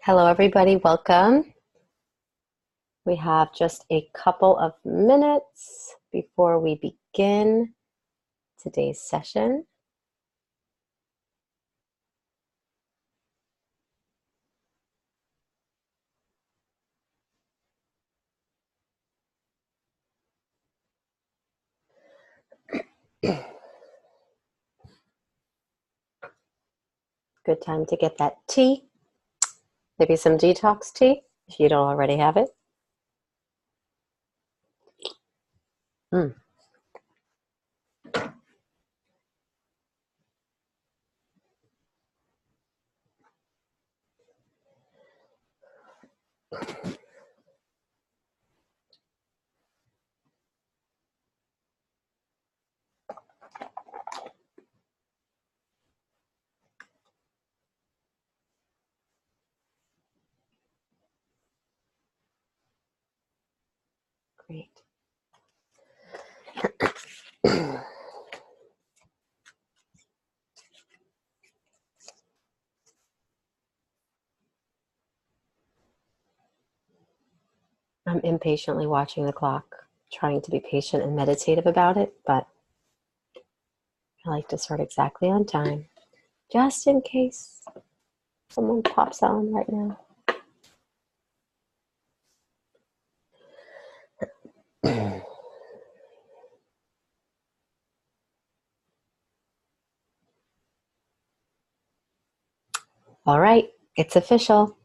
Hello, everybody. Welcome. We have just a couple of minutes before we begin today's session. Good time to get that tea, maybe some detox tea if you don't already have it. Mm. Great. I'm impatiently watching the clock, trying to be patient and meditative about it, but I like to start exactly on time, just in case someone pops on right now. All right, it's official.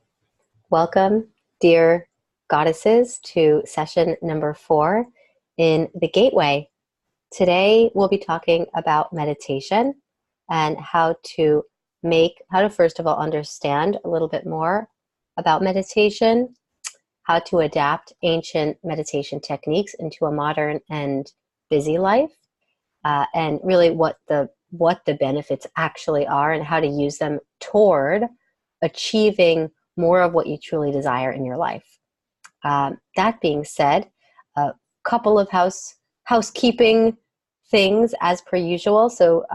Welcome, dear goddesses, to session number 4 in the Gateway. Today, we'll be talking about meditation and how to first of all understand a little bit more about meditation, how to adapt ancient meditation techniques into a modern and busy life, and really what the benefits actually are and how to use them toward achieving more of what you truly desire in your life. That being said, a couple of housekeeping things as per usual. So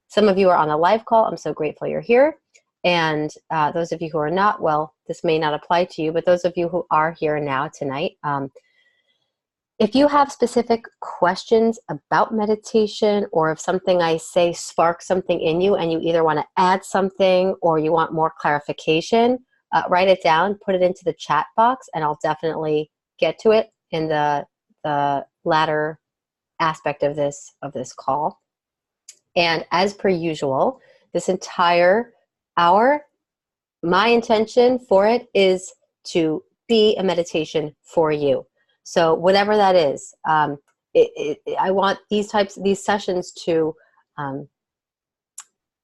some of you are on a live call. I'm so grateful you're here. And those of you who are not, well, this may not apply to you, but those of you who are here now tonight, if you have specific questions about meditation, or if something I say sparks something in you and you either want to add something or you want more clarification, write it down, put it into the chat box, and I'll definitely get to it in the latter aspect of this call. And as per usual, this entire hour, my intention for it is to be a meditation for you. So whatever that is, I want these sessions to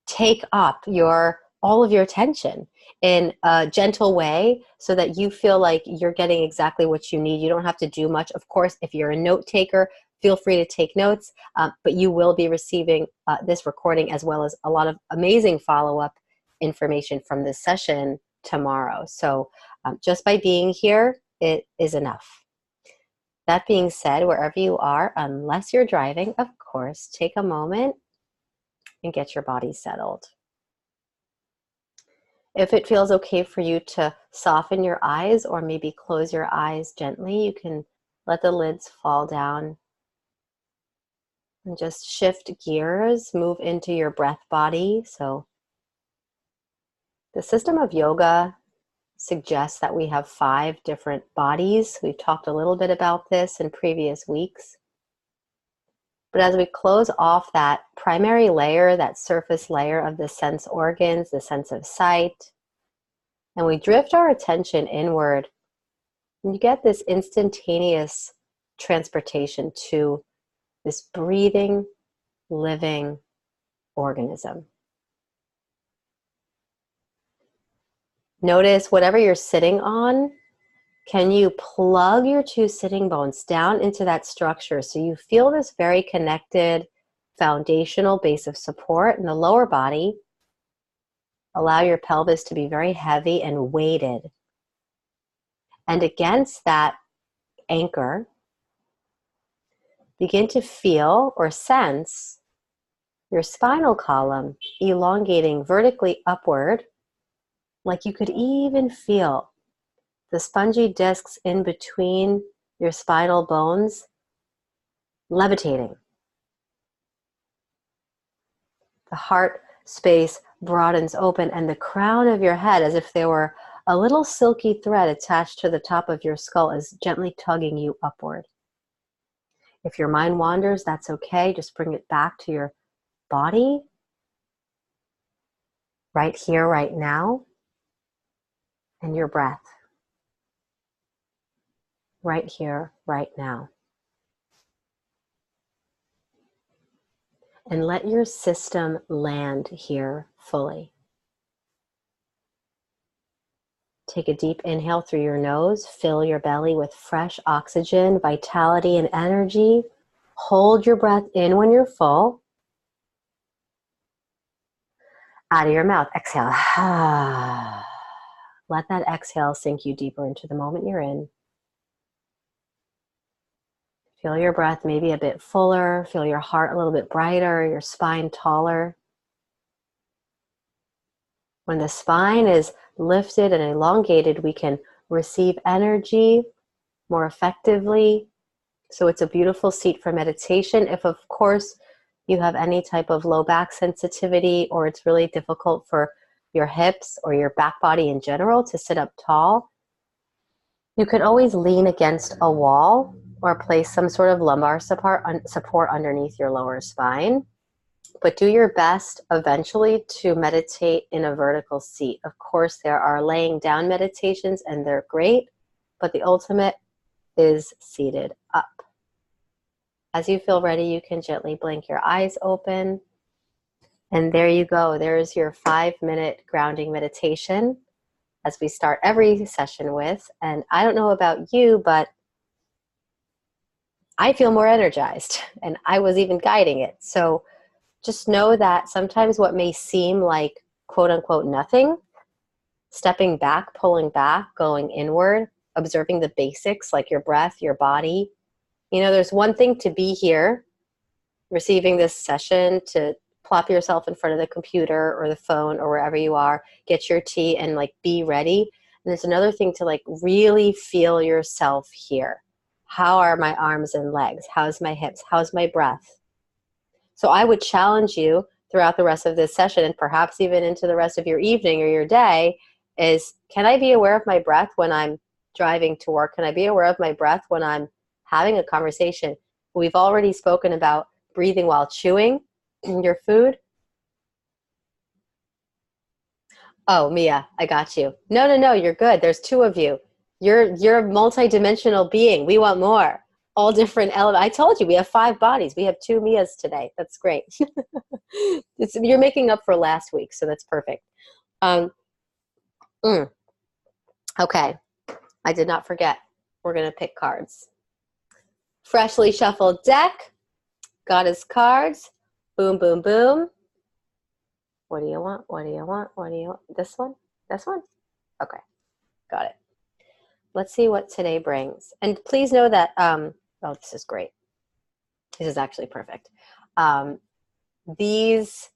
take up all of your attention in a gentle way so that you feel like you're getting exactly what you need. You don't have to do much. Of course, if you're a note taker, feel free to take notes, but you will be receiving this recording as well as a lot of amazing follow-up information from this session tomorrow. So just by being here, it is enough. That being said, wherever you are, unless you're driving, of course, take a moment and get your body settled. If it feels okay for you to soften your eyes or maybe close your eyes gently, you can let the lids fall down and just shift gears, move into your breath body. So the system of yoga suggests that we have 5 different bodies. We've talked a little bit about this in previous weeks. But as we close off that primary layer, that surface layer of the sense organs, the sense of sight, and we drift our attention inward, and you get this instantaneous transportation to this breathing, living organism. Notice whatever you're sitting on, can you plug your 2 sitting bones down into that structure so you feel this very connected foundational base of support in the lower body? Allow your pelvis to be very heavy and weighted. And against that anchor, begin to feel or sense your spinal column elongating vertically upward like you could even feel the spongy discs in between your spinal bones levitating. The heart space broadens open, and the crown of your head, as if there were a little silky thread attached to the top of your skull, is gently tugging you upward. If your mind wanders, that's okay. Just bring it back to your body, right here, right now, and your breath, right here, right now. And let your system land here fully. Take a deep inhale through your nose. Fill your belly with fresh oxygen, vitality, and energy. Hold your breath in when you're full. Out of your mouth, exhale. Let that exhale sink you deeper into the moment you're in. Feel your breath maybe a bit fuller. Feel your heart a little bit brighter, your spine taller. When the spine is lifted and elongated, we can receive energy more effectively. So it's a beautiful seat for meditation. If, of course, you have any type of low back sensitivity, or it's really difficult for your hips or your back body in general to sit up tall, you could always lean against a wall or place some sort of lumbar support underneath your lower spine. But do your best eventually to meditate in a vertical seat. Of course, there are laying down meditations and they're great, but the ultimate is seated up. As you feel ready, you can gently blink your eyes open. And there you go. There's your 5-minute grounding meditation, as we start every session with. And I don't know about you, but I feel more energized, and I was even guiding it. So just know that sometimes what may seem like quote unquote nothing, stepping back, pulling back, going inward, observing the basics like your breath, your body. You know, there's one thing to be here, receiving this session, to plop yourself in front of the computer or the phone or wherever you are, get your tea and like be ready. And there's another thing to like really feel yourself here. How are my arms and legs? How's my hips? How's my breath? So I would challenge you throughout the rest of this session, and perhaps even into the rest of your evening or your day, is, can I be aware of my breath when I'm driving to work? Can I be aware of my breath when I'm having a conversation? We've already spoken about breathing while chewing your food. Oh, Mia, I got you. No, you're good. There's 2 of you. You're a multi-dimensional being. We want more. All different elements. I told you we have 5 bodies. We have 2 Mias today. That's great. You're making up for last week, so that's perfect. Okay, I did not forget. We're going to pick cards. Freshly shuffled deck. Goddess cards. Boom, boom, boom. What do you want? What do you want? What do you want? This one? This one? Okay, got it. Let's see what today brings. And please know that, oh, this is great. This is actually perfect. These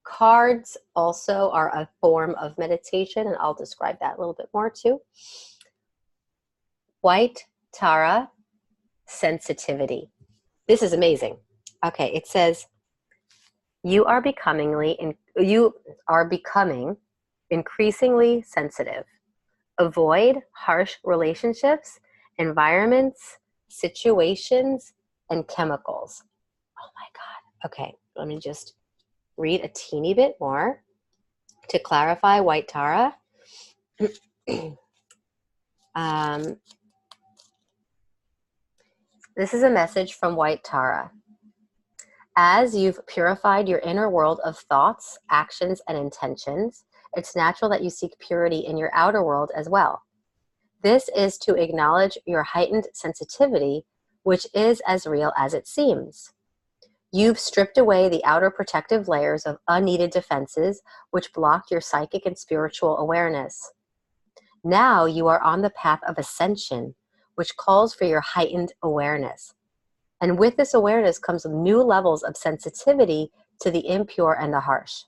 cards also are a form of meditation, and I'll describe that a little bit more too. White Tara, sensitivity. This is amazing. Okay, it says, you are becoming increasingly sensitive. Avoid harsh relationships, environments, situations, and chemicals. Oh my God. Okay, let me just read a teeny bit more to clarify White Tara. This is a message from White Tara. As you've purified your inner world of thoughts, actions, and intentions, it's natural that you seek purity in your outer world as well. This is to acknowledge your heightened sensitivity, which is as real as it seems. You've stripped away the outer protective layers of unneeded defenses, which block your psychic and spiritual awareness. Now you are on the path of ascension, which calls for your heightened awareness. And with this awareness comes new levels of sensitivity to the impure and the harsh.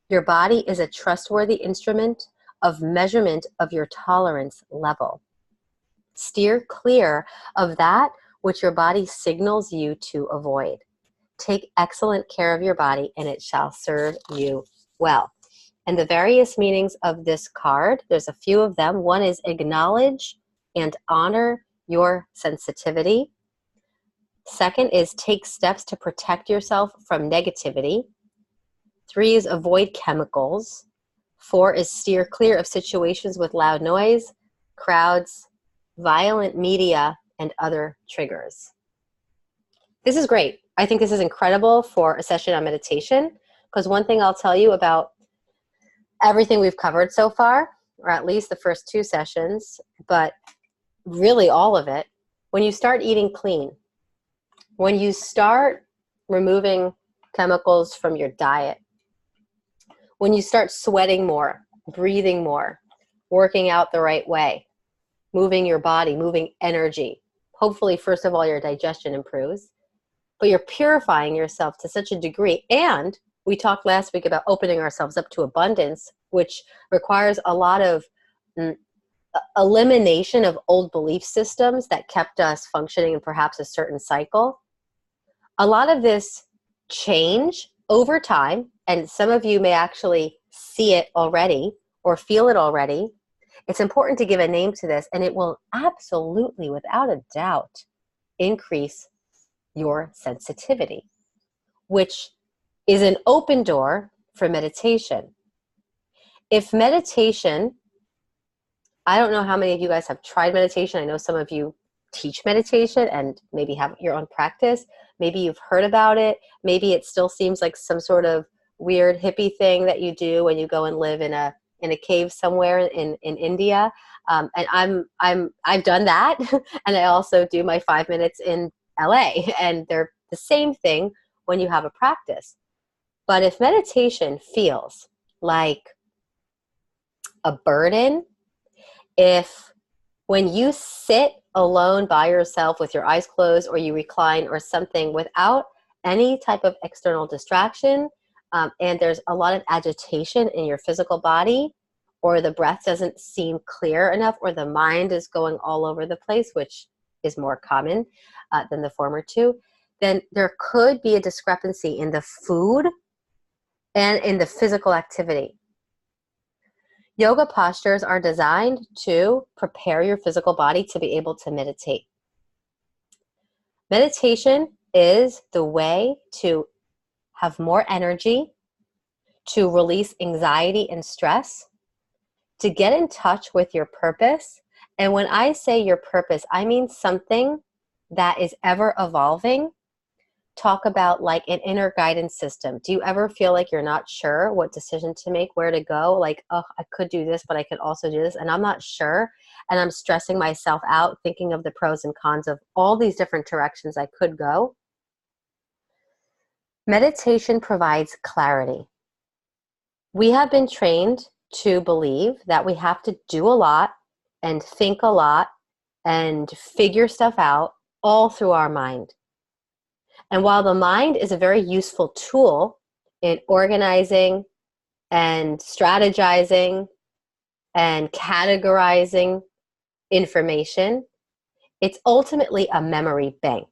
Your body is a trustworthy instrument of measurement of your tolerance level. Steer clear of that which your body signals you to avoid. Take excellent care of your body, and it shall serve you well. And the various meanings of this card, there's a few of them. One is acknowledge and honor your sensitivity. Second is take steps to protect yourself from negativity. 3 is avoid chemicals. 4 is steer clear of situations with loud noise, crowds, violent media, and other triggers. This is great. I think this is incredible for a session on meditation, because one thing I'll tell you about everything we've covered so far, or at least the first 2 sessions, but really all of it, when you start eating clean, when you start removing chemicals from your diet, when you start sweating more, breathing more, working out the right way, moving your body, moving energy, hopefully, first of all, your digestion improves, but you're purifying yourself to such a degree. And we talked last week about opening ourselves up to abundance, which requires a lot of elimination of old belief systems that kept us functioning in perhaps a certain cycle. A lot of this change over time, and some of you may actually see it already or feel it already. It's important to give a name to this, and it will absolutely, without a doubt, increase your sensitivity, which is an open door for meditation. If meditation, I don't know how many of you guys have tried meditation. I know some of you teach meditation and maybe have your own practice. Maybe you've heard about it. Maybe it still seems like some sort of weird hippie thing that you do when you go and live in a cave somewhere in India. And I've done that, and I also do my 5 minutes in LA, and they're the same thing when you have a practice. But if meditation feels like a burden, if when you sit alone by yourself with your eyes closed, or you recline or something without any type of external distraction, and there's a lot of agitation in your physical body, or the breath doesn't seem clear enough, or the mind is going all over the place, which is more common than the former 2, then there could be a discrepancy in the food and in the physical activity. Yoga postures are designed to prepare your physical body to be able to meditate. Meditation is the way to have more energy, to release anxiety and stress, to get in touch with your purpose. And when I say your purpose, I mean something that is ever evolving. Talk about like an inner guidance system. Do you ever feel like you're not sure what decision to make, where to go? Like, oh, I could do this, but I could also do this, and I'm not sure. And I'm stressing myself out, thinking of the pros and cons of all these different directions I could go. Meditation provides clarity. We have been trained to believe that we have to do a lot and think a lot and figure stuff out all through our mind. And while the mind is a very useful tool in organizing and strategizing and categorizing information, it's ultimately a memory bank.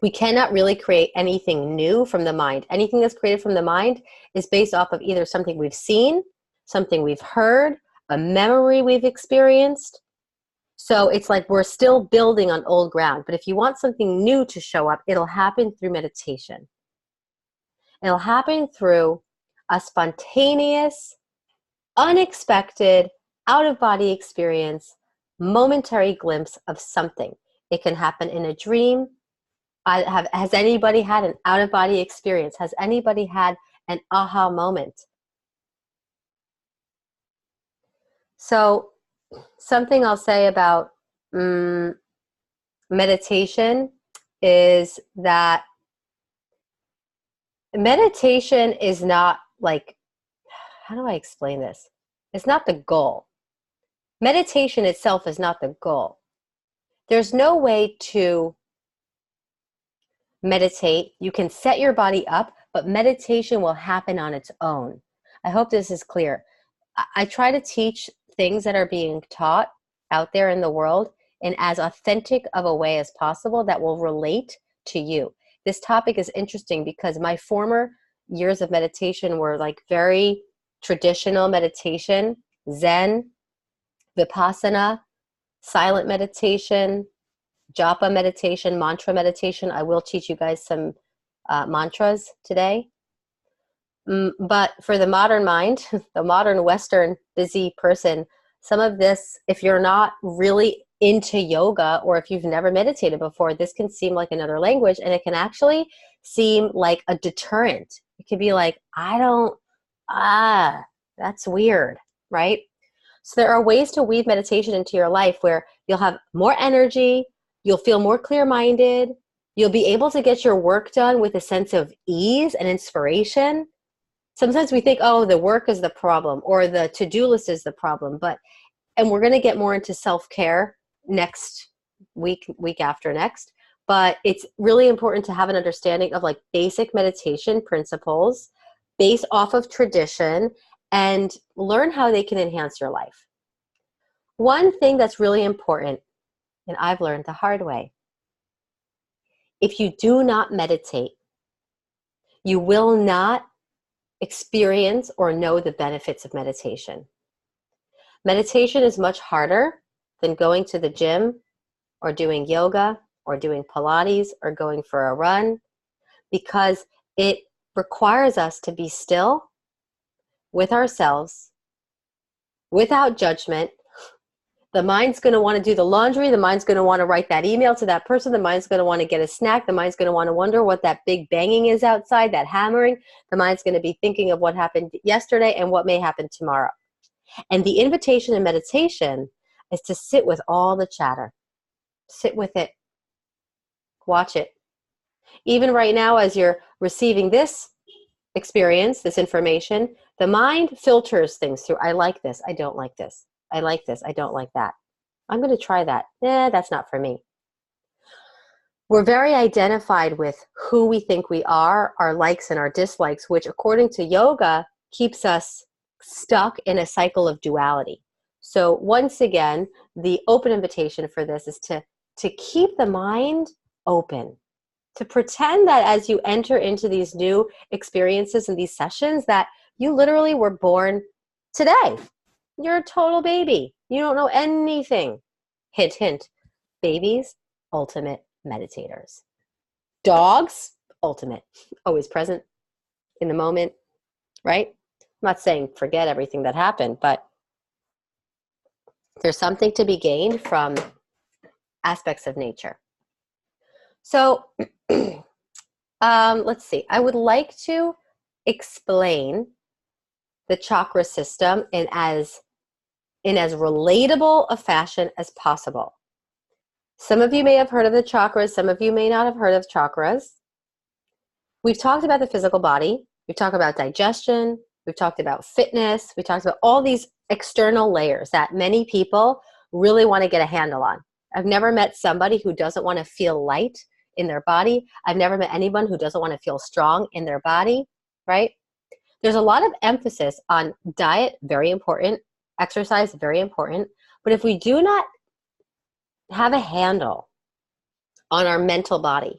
We cannot really create anything new from the mind. Anything that's created from the mind is based off of either something we've seen, something we've heard, a memory we've experienced. So it's like we're still building on old ground. But if you want something new to show up, it'll happen through meditation. It'll happen through a spontaneous, unexpected, out-of-body experience, momentary glimpse of something. It can happen in a dream. Has anybody had an out-of-body experience? Has anybody had an aha moment? So something I'll say about meditation is that meditation is not like, how do I explain this? It's not the goal. Meditation itself is not the goal. There's no way to meditate. You can set your body up, but meditation will happen on its own. I hope this is clear. I try to teach things that are being taught out there in the world in as authentic of a way as possible that will relate to you. This topic is interesting because my former years of meditation were like very traditional meditation, Zen, Vipassana, silent meditation, japa meditation, mantra meditation. I will teach you guys some mantras today. But for the modern mind, the modern Western busy person, some of this, if you're not really into yoga or if you've never meditated before, this can seem like another language, and it can actually seem like a deterrent. It could be like, that's weird, right? So there are ways to weave meditation into your life where you'll have more energy, you'll feel more clear-minded, you'll be able to get your work done with a sense of ease and inspiration. Sometimes we think, oh, the work is the problem or the to-do list is the problem, and we're going to get more into self-care next week after next, but it's really important to have an understanding of like basic meditation principles based off of tradition and learn how they can enhance your life. One thing that's really important, and I've learned the hard way, if you do not meditate, you will not experience or know the benefits of meditation. Meditation is much harder than going to the gym or doing yoga or doing Pilates or going for a run because it requires us to be still with ourselves without judgment. The mind's going to want to do the laundry. The mind's going to want to write that email to that person. The mind's going to want to get a snack. The mind's going to want to wonder what that big banging is outside, that hammering. The mind's going to be thinking of what happened yesterday and what may happen tomorrow. And the invitation in meditation is to sit with all the chatter. Sit with it. Watch it. Even right now, as you're receiving this experience, this information, the mind filters things through. I like this. I don't like this. I like this. I don't like that. I'm going to try that. That's not for me. We're very identified with who we think we are, our likes and our dislikes, which according to yoga keeps us stuck in a cycle of duality. So once again, the open invitation for this is to keep the mind open, to pretend that as you enter into these new experiences and these sessions that you literally were born today. You're a total baby. You don't know anything. Hint, hint. Babies, ultimate meditators. Dogs, ultimate. Always present in the moment, right? I'm not saying forget everything that happened, but there's something to be gained from aspects of nature. So let's see. I would like to explain the chakra system in as relatable a fashion as possible. Some of you may have heard of the chakras. Some of you may not have heard of chakras. We've talked about the physical body. We've talked about digestion. We've talked about fitness. We talked about all these external layers that many people really want to get a handle on. I've never met somebody who doesn't want to feel light in their body. I've never met anyone who doesn't want to feel strong in their body, right? There's a lot of emphasis on diet, very important, exercise, very important. But if we do not have a handle on our mental body,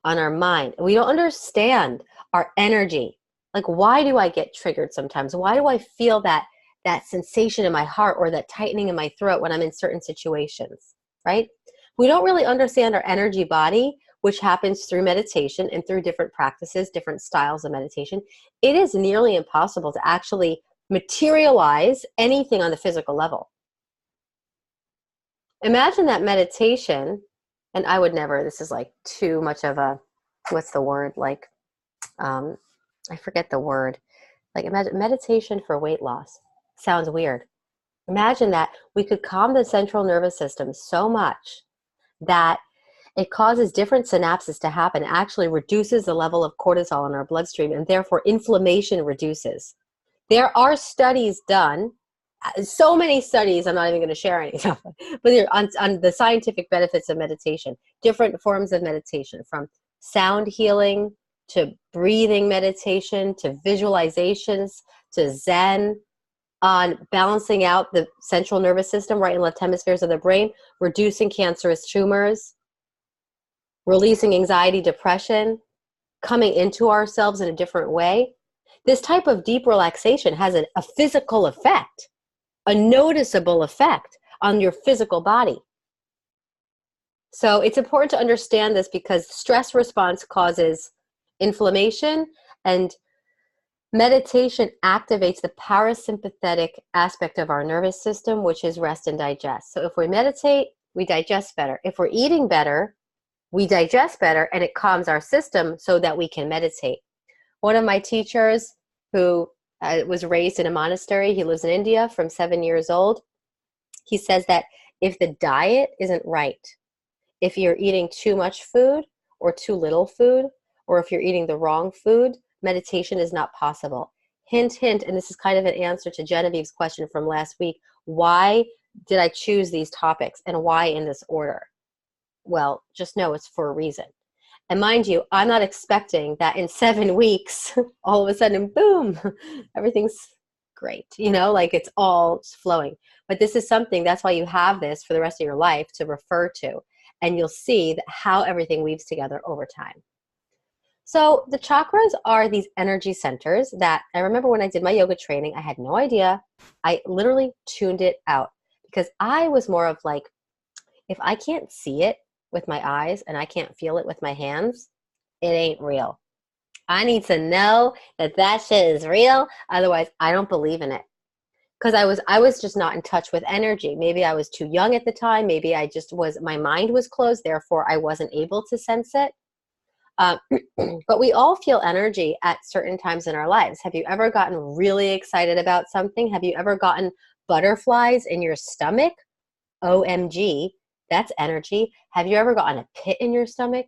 on our mind, we don't understand our energy. Like, why do I get triggered sometimes? Why do I feel that sensation in my heart or that tightening in my throat when I'm in certain situations, right? We don't really understand our energy body, which happens through meditation and through different practices, different styles of meditation. It is nearly impossible to actually materialize anything on the physical level. Imagine that meditation, and I would never, this is like too much of a, what's the word? Like, I forget the word. Like, imagine meditation for weight loss. Sounds weird. Imagine that we could calm the central nervous system so much that it causes different synapses to happen. It actually reduces the level of cortisol in our bloodstream, and therefore inflammation reduces. There are studies done, so many studies, I'm not even going to share any of them, but on the scientific benefits of meditation, different forms of meditation, from sound healing to breathing meditation to visualizations to Zen. on balancing out the central nervous system, right and left hemispheres of the brain, reducing cancerous tumors, releasing anxiety, depression, coming into ourselves in a different way. This type of deep relaxation has a physical effect, a noticeable effect on your physical body. So it's important to understand this because stress response causes inflammation, and meditation activates the parasympathetic aspect of our nervous system, which is rest and digest. So if we meditate, we digest better. If we're eating better, we digest better, and it calms our system so that we can meditate. One of my teachers who was raised in a monastery, he lives in India from 7 years old, he says that if the diet isn't right, if you're eating too much food or too little food, or if you're eating the wrong food, meditation is not possible. Hint, hint, and this is kind of an answer to Genevieve's question from last week. Why did I choose these topics and why in this order? Well, just know it's for a reason. And mind you, I'm not expecting that in 7 weeks, all of a sudden, boom, everything's great. Like it's all flowing. But this is something, that's why you have this for the rest of your life to refer to. And you'll see how everything weaves together over time. So the chakras are these energy centers that I remember when I did my yoga training, I had no idea. I literally tuned it out because I was more of like, if I can't see it with my eyes and I can't feel it with my hands, it ain't real. I need to know that shit is real. Otherwise, I don't believe in it. Because I was just not in touch with energy. Maybe I was too young at the time. Maybe my mind was closed. Therefore, I wasn't able to sense it. But we all feel energy at certain times in our lives. Have you ever gotten really excited about something? Have you ever gotten butterflies in your stomach? OMG, that's energy. Have you ever gotten a pit in your stomach?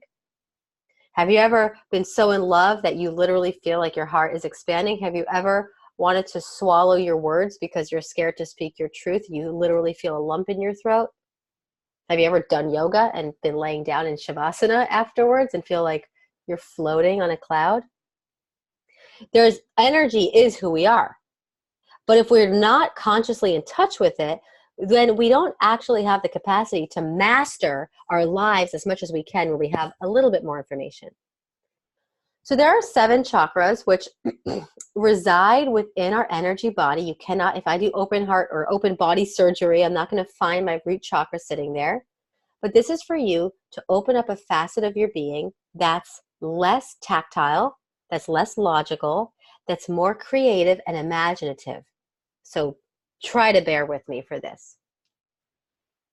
Have you ever been so in love that you literally feel like your heart is expanding? Have you ever wanted to swallow your words because you're scared to speak your truth? You literally feel a lump in your throat. Have you ever done yoga and been laying down in Shavasana afterwards and feel like you're floating on a cloud? There's energy is who we are. But if we're not consciously in touch with it, then we don't actually have the capacity to master our lives as much as we can when we have a little bit more information. So there are 7 chakras which reside within our energy body. You cannot, if I do open heart or open body surgery, I'm not going to find my root chakra sitting there. But this is for you to open up a facet of your being that's less tactile, that's less logical, that's more creative and imaginative. So try to bear with me for this.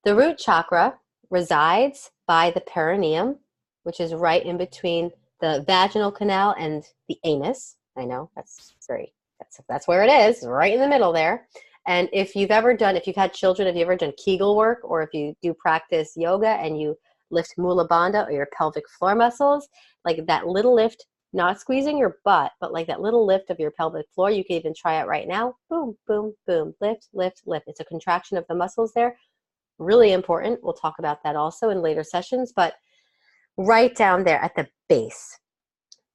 The root chakra resides by the perineum, which is right in between the vaginal canal and the anus. I know that's where it is, right in the middle there. And if you've had children, have you ever done Kegel work, or if you do practice yoga and you lift Mula Bandha or your pelvic floor muscles, like that little lift, not squeezing your butt, but like that little lift of your pelvic floor, you can even try it right now. Boom, boom, boom, lift, lift, lift. It's a contraction of the muscles there. Really important. We'll talk about that also in later sessions, but right down there at the base.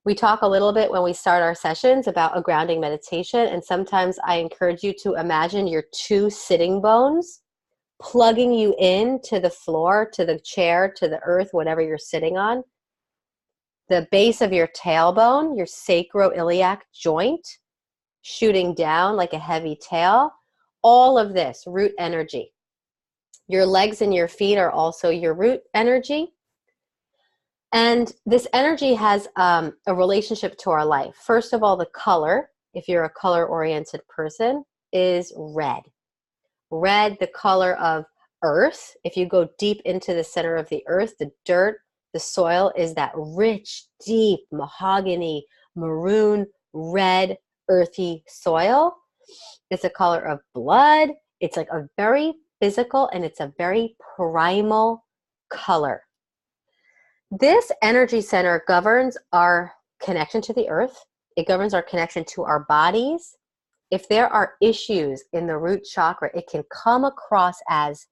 We talk a little bit when we start our sessions about a grounding meditation, and sometimes I encourage you to imagine your 2 sitting bones plugging you in to the floor, to the chair, to the earth, whatever you're sitting on. The base of your tailbone, your sacroiliac joint, shooting down like a heavy tail. All of this, root energy. Your legs and your feet are also your root energy. And this energy has a relationship to our life. First of all, the color, if you're a color-oriented person, is red. Red, the color of earth. If you go deep into the center of the earth, the dirt, the soil is that rich, deep, mahogany, maroon, red, earthy soil. It's a color of blood. It's like a very physical and it's a very primal color. This energy center governs our connection to the earth. It governs our connection to our bodies. If there are issues in the root chakra, it can come across as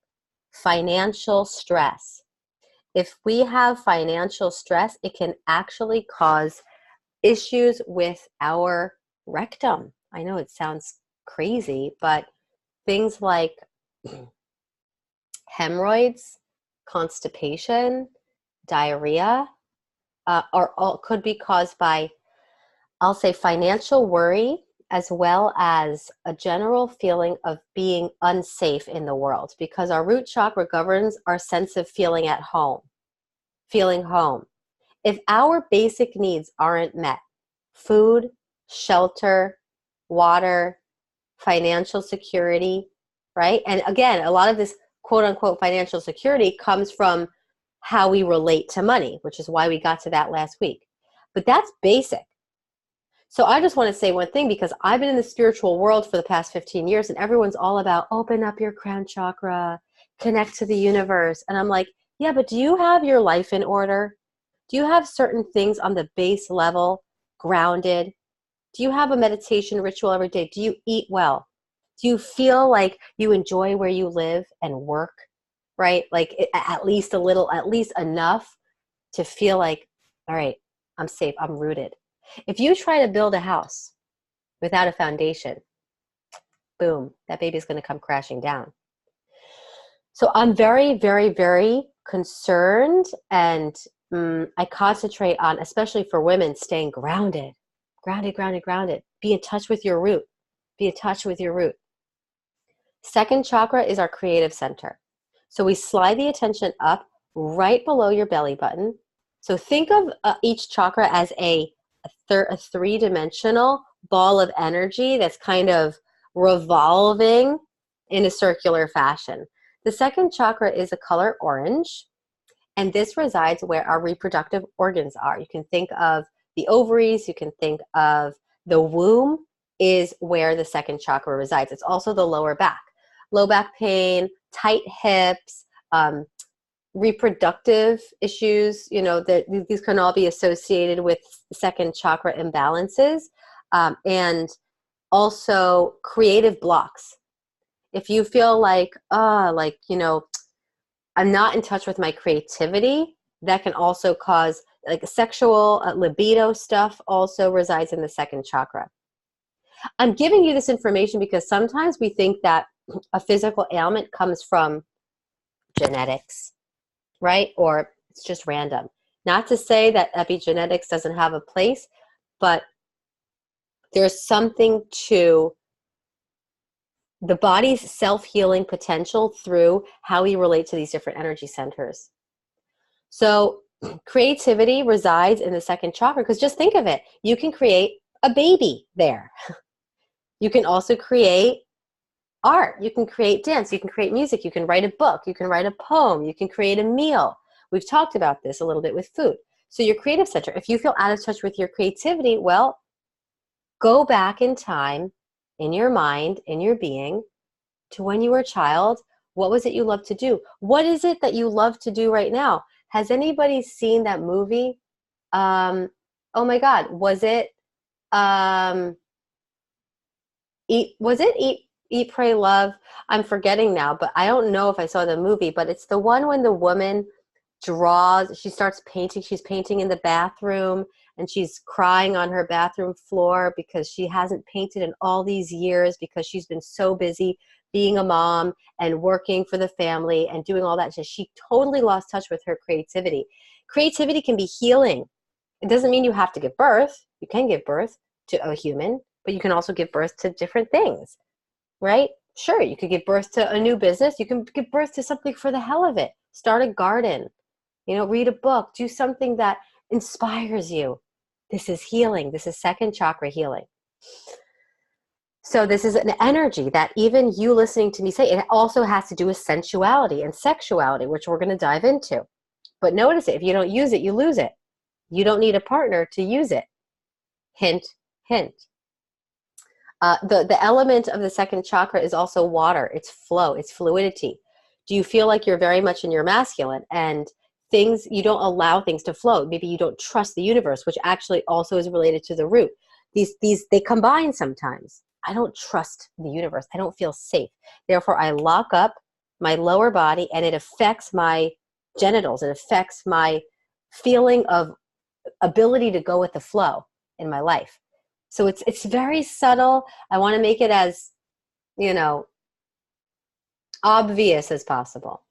financial stress. If we have financial stress, it can actually cause issues with our rectum. I know it sounds crazy, but things like hemorrhoids, constipation, diarrhea, could be caused by, I'll say, financial worry, as well as a general feeling of being unsafe in the world, because our root chakra governs our sense of feeling at home, feeling home. If our basic needs aren't met, food, shelter, water, financial security, right? And again, a lot of this quote unquote financial security comes from how we relate to money, which is why we got to that last week. But that's basic. So I just want to say one thing, because I've been in the spiritual world for the past 15 years and everyone's all about open up your crown chakra, connect to the universe. And I'm like, yeah, but do you have your life in order? Do you have certain things on the base level grounded? Do you have a meditation ritual every day? Do you eat well? Do you feel like you enjoy where you live and work, right? Like at least a little, at least enough to feel like, all right, I'm safe, I'm rooted. If you try to build a house without a foundation, boom, that baby's going to come crashing down. So I'm very, very, very concerned, and I concentrate on, especially for women, staying grounded. Grounded. Be in touch with your root. Be in touch with your root. Second chakra is our creative center. So we slide the attention up right below your belly button. So think of each chakra as a three-dimensional ball of energy that's kind of revolving in a circular fashion. The second chakra is a color orange, and this resides where our reproductive organs are. You can think of the ovaries, you can think of the womb is where the second chakra resides. It's also the lower back. Low back pain, tight hips, reproductive issues, these can all be associated with second chakra imbalances, and also creative blocks. If you feel like, I'm not in touch with my creativity, that can also cause, like, sexual libido stuff also resides in the second chakra. I'm giving you this information because sometimes we think that a physical ailment comes from genetics, right? Or it's just random. Not to say that epigenetics doesn't have a place, but there's something to the body's self-healing potential through how we relate to these different energy centers. So creativity resides in the second chakra, because just think of it. You can create a baby there. You can also create art. You can create dance. You can create music. You can write a book. You can write a poem. You can create a meal. We've talked about this a little bit with food. So your creative center, if you feel out of touch with your creativity, well, go back in time, in your mind, in your being, to when you were a child. What was it you loved to do? What is it that you love to do right now? Has anybody seen that movie? Oh my God, was it Eat, Pray, Love? I'm forgetting now, but I don't know if I saw the movie, but it's the one when the woman draws, she starts painting, she's painting in the bathroom, and she's crying on her bathroom floor because she hasn't painted in all these years because she's been so busy being a mom and working for the family and doing all that. So she totally lost touch with her creativity. Creativity can be healing. It doesn't mean you have to give birth. You can give birth to a human, but you can also give birth to different things, right? Sure, you could give birth to a new business. You can give birth to something for the hell of it. Start a garden, read a book, do something that inspires you. This is healing. This is second chakra healing. So this is an energy that even you listening to me say, it also has to do with sensuality and sexuality, which we're going to dive into. But notice it. If you don't use it, you lose it. You don't need a partner to use it. Hint, hint. The element of the second chakra is also water. It's flow. It's fluidity. Do you feel like you're very much in your masculine and you don't allow things to flow? Maybe you don't trust the universe, which actually also is related to the root. They combine sometimes. I don't trust the universe. I don't feel safe. Therefore, I lock up my lower body, and it affects my genitals. It affects my feeling of ability to go with the flow in my life. So it's very subtle. I want to make it as obvious as possible.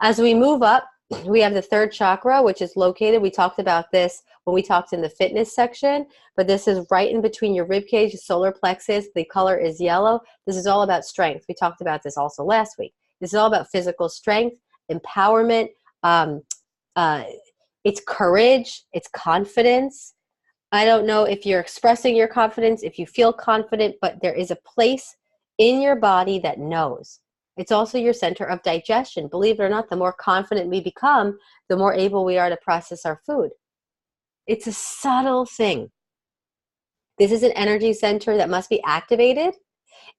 As we move up, we have the third chakra, which is located. We talked about this when we talked in the fitness section, but this is right in between your rib cage, solar plexus. The color is yellow. This is all about strength. We talked about this also last week. This is all about physical strength, empowerment. It's courage. It's confidence. I don't know if you're expressing your confidence, if you feel confident, but there is a place in your body that knows. It's also your center of digestion. Believe it or not, the more confident we become, the more able we are to process our food. It's a subtle thing. This is an energy center that must be activated.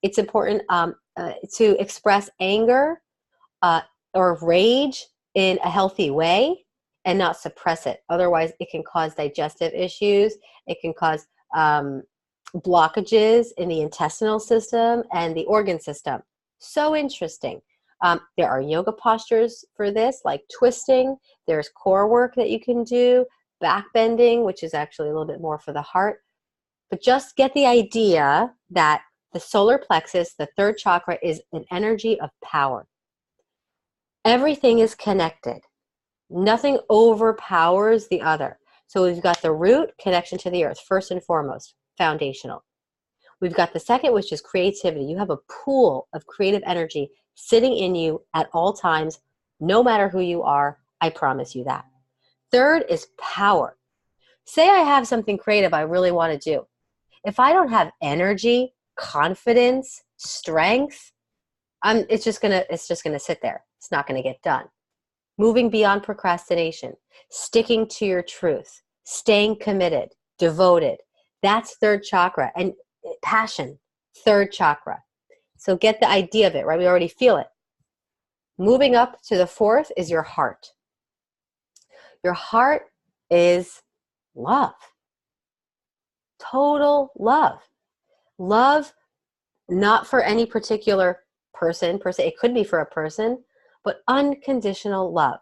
It's important to express anger or rage in a healthy way and not suppress it. Otherwise, it can cause digestive issues. It can cause blockages in the intestinal system and the organ system. So interesting. There are yoga postures for this, like twisting. There's core work that you can do, back bending, which is actually a little bit more for the heart. But just get the idea that the solar plexus, the third chakra, is an energy of power. Everything is connected. Nothing overpowers the other. So we've got the root, connection to the earth, first and foremost, foundational. We've got the second, which is creativity. You have a pool of creative energy sitting in you at all times, no matter who you are. I promise you that. Third is power. Say I have something creative I really want to do. If I don't have energy, confidence, strength, it's just gonna sit there. It's not gonna get done. Moving beyond procrastination, sticking to your truth, staying committed, devoted. That's third chakra. And passion, third chakra. So get the idea of it, right? We already feel it. Moving up to the fourth is your heart. Your heart is love. Total love. Love, not for any particular person per se. It could be for a person, but unconditional love.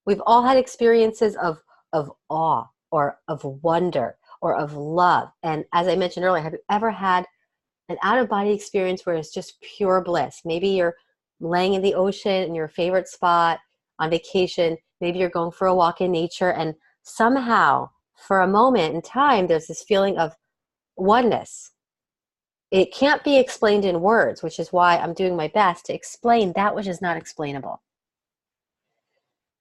We've all had experiences of awe or of wonder or of love. And as I mentioned earlier, have you ever had an out-of-body experience where it's just pure bliss? Maybe you're laying in the ocean in your favorite spot on vacation. Maybe you're going for a walk in nature, and somehow, for a moment in time, there's this feeling of oneness. It can't be explained in words, which is why I'm doing my best to explain that which is not explainable.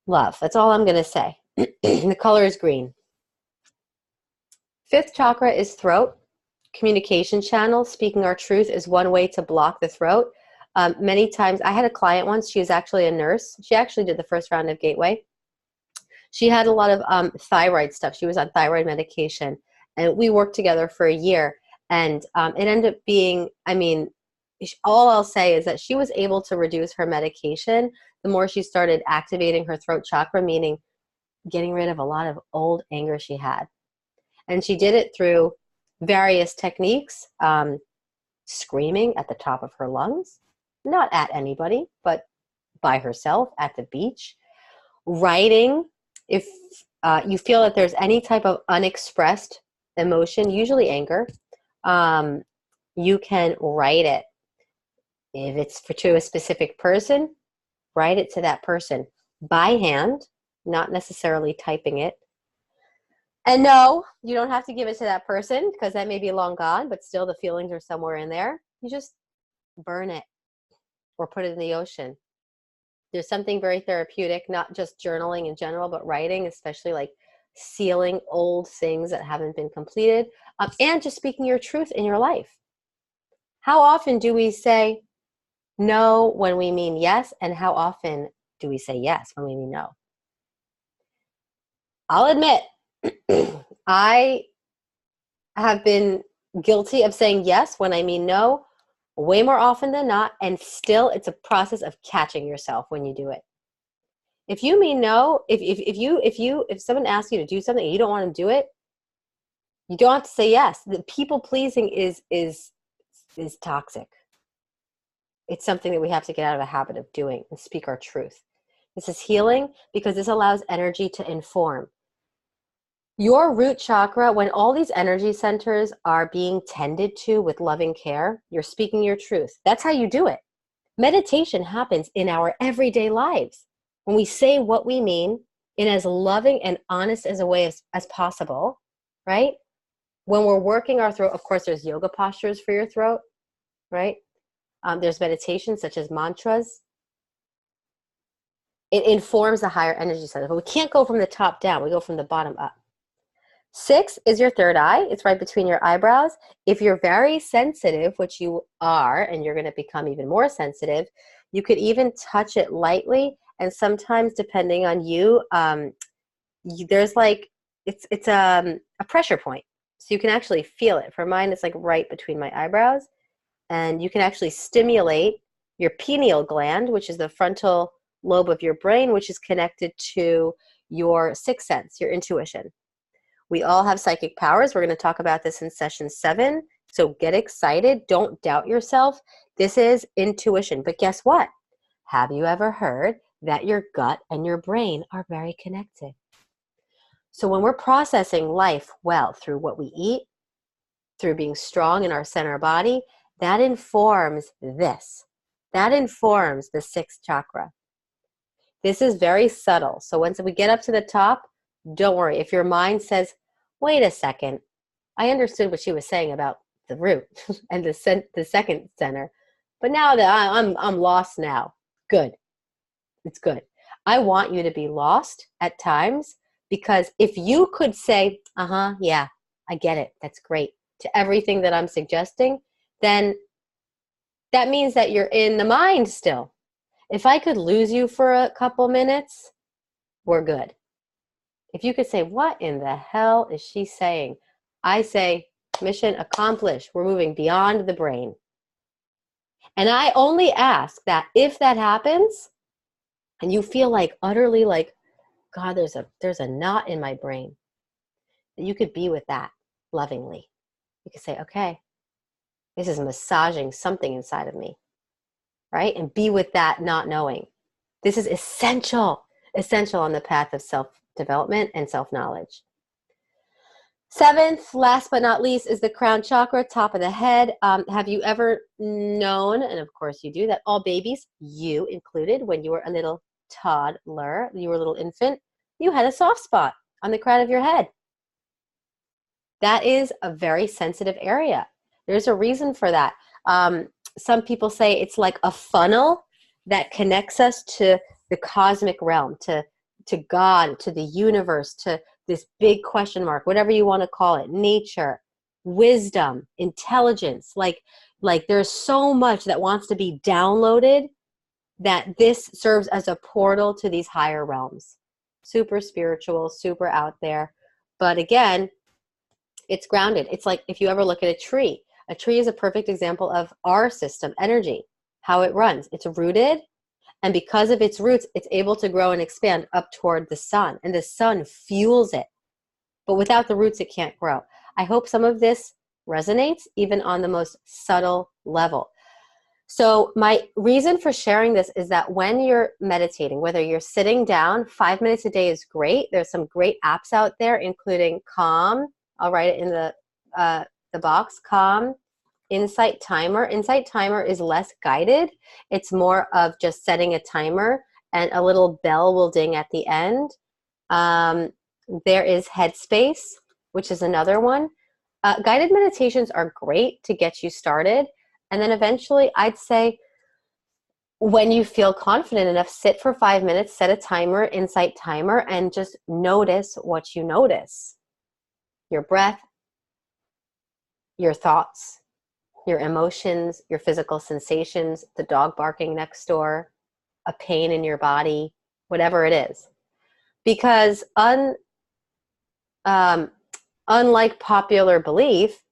Love. That's all I'm going to say. The color is green. Fifth chakra is throat. Communication channel. Speaking our truth is one way to block the throat. Many times, I had a client once. She was actually a nurse. She actually did the first round of Gateway. She had a lot of thyroid stuff. She was on thyroid medication. And we worked together for a year. And it ended up being, all I'll say is that she was able to reduce her medication the more she started activating her throat chakra, meaning getting rid of a lot of old anger she had. And she did it through various techniques, screaming at the top of her lungs, not at anybody, but by herself at the beach, writing. If you feel that there's any type of unexpressed emotion, usually anger, you can write it. If it's to a specific person, write it to that person by hand, not necessarily typing it. And no, you don't have to give it to that person because that may be long gone, but still the feelings are somewhere in there. You just burn it or put it in the ocean. There's something very therapeutic, not just journaling in general, but writing, especially like sealing old things that haven't been completed, and just speaking your truth in your life. How often do we say no when we mean yes, and how often do we say yes when we mean no? I'll admit, I have been guilty of saying yes when I mean no way more often than not, and still it's a process of catching yourself when you do it. If you mean no, if someone asks you to do something and you don't want to do it, you don't have to say yes. The people pleasing is toxic. It's something that we have to get out of a habit of doing and speak our truth. This is healing because this allows energy to inform. Your root chakra, when all these energy centers are being tended to with loving care, you're speaking your truth. That's how you do it. Meditation happens in our everyday lives. When we say what we mean in as loving and honest as a way as possible, right? When we're working our throat, of course, there's yoga postures for your throat, right? There's meditation such as mantras. It informs the higher energy center, but we can't go from the top down. We go from the bottom up. 6 is your third eye. It's right between your eyebrows. If you're very sensitive, which you are, and you're going to become even more sensitive, you could even touch it lightly. And sometimes, depending on you, there's like, it's a pressure point. So you can actually feel it. For mine, it's like right between my eyebrows. And you can actually stimulate your pineal gland, which is the frontal lobe of your brain, which is connected to your sixth sense, your intuition. We all have psychic powers. We're going to talk about this in session 7. So get excited. Don't doubt yourself. This is intuition. But guess what? Have you ever heard that your gut and your brain are very connected? So when we're processing life well through what we eat, through being strong in our center body, that informs this. That informs the 6th chakra. This is very subtle. So once we get up to the top, don't worry. If your mind says, wait a second, I understood what she was saying about the root and the second center, but now that I'm lost now, good. It's good. I want you to be lost at times, because if you could say, yeah, I get it, that's great, to everything that I'm suggesting, then that means that you're in the mind still. If I could lose you for a couple minutes, we're good. If you could say, what in the hell is she saying? I say, mission accomplished. We're moving beyond the brain. And I only ask that if that happens, and you feel like utterly like, God, there's a knot in my brain, that you could be with that lovingly. You could say, okay, this is massaging something inside of me, right? And be with that not knowing. This is essential on the path of self-development and self-knowledge. 7th, last but not least, is the crown chakra, top of the head. Have you ever known, and of course you do, that all babies, you included, when you were a little toddler, you were a little infant, you had a soft spot on the crown of your head? That is a very sensitive area. There's a reason for that. Some people say it's like a funnel that connects us to the cosmic realm, to God, to the universe, to this big question mark, whatever you want to call it, nature, wisdom, intelligence. Like there's so much that wants to be downloaded, that this serves as a portal to these higher realms. Super spiritual, super out there. But again, it's grounded. It's like if you ever look at a tree is a perfect example of our system, energy, how it runs. It's rooted, and because of its roots, it's able to grow and expand up toward the sun, and the sun fuels it. But without the roots, it can't grow. I hope some of this resonates even on the most subtle level. So my reason for sharing this is that when you're meditating, whether you're sitting down, 5 minutes a day is great. There's some great apps out there, including Calm. I'll write it in the box. Calm, Insight Timer. Insight Timer is less guided. It's more of just setting a timer, and a little bell will ding at the end. There is Headspace, which is another one. Guided meditations are great to get you started. And then eventually, I'd say, when you feel confident enough, sit for 5 minutes, set a timer, Insight Timer, and just notice what you notice. Your breath, your thoughts, your emotions, your physical sensations, the dog barking next door, a pain in your body, whatever it is. Because unlike popular belief,